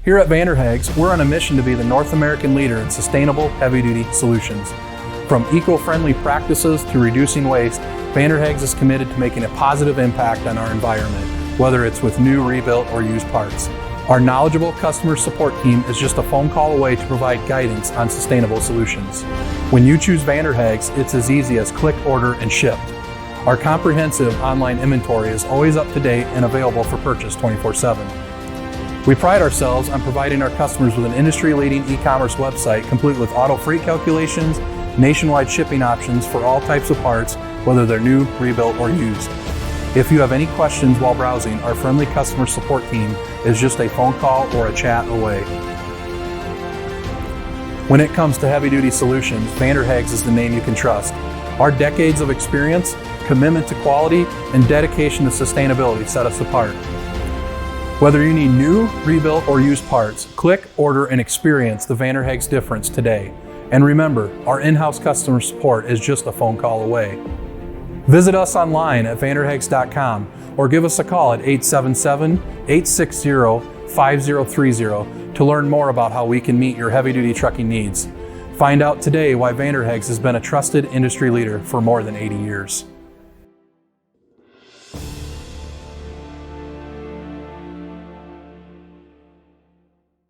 Here at Vander Haag's, we're on a mission to be the North American leader in sustainable heavy-duty solutions. From eco-friendly practices to reducing waste, Vander Haag's is committed to making a positive impact on our environment, whether it's with new, rebuilt, or used parts. Our knowledgeable customer support team is just a phone call away to provide guidance on sustainable solutions. When you choose Vander Haag's, it's as easy as click, order, and ship. Our comprehensive online inventory is always up to date and available for purchase 24/7. We pride ourselves on providing our customers with an industry-leading e-commerce website complete with auto freight calculations, nationwide shipping options for all types of parts, whether they're new, rebuilt, or used. If you have any questions while browsing, our friendly customer support team is just a phone call or a chat away. When it comes to heavy-duty solutions, Vander Haag's is the name you can trust. Our decades of experience, commitment to quality, and dedication to sustainability set us apart. Whether you need new, rebuilt, or used parts, click, order, and experience the Vander Haag's difference today. And remember, our in-house customer support is just a phone call away. Visit us online at vanderhaags.com or give us a call at 877-860-5030 to learn more about how we can meet your heavy-duty trucking needs. Find out today why Vander Haag's has been a trusted industry leader for more than 80 years.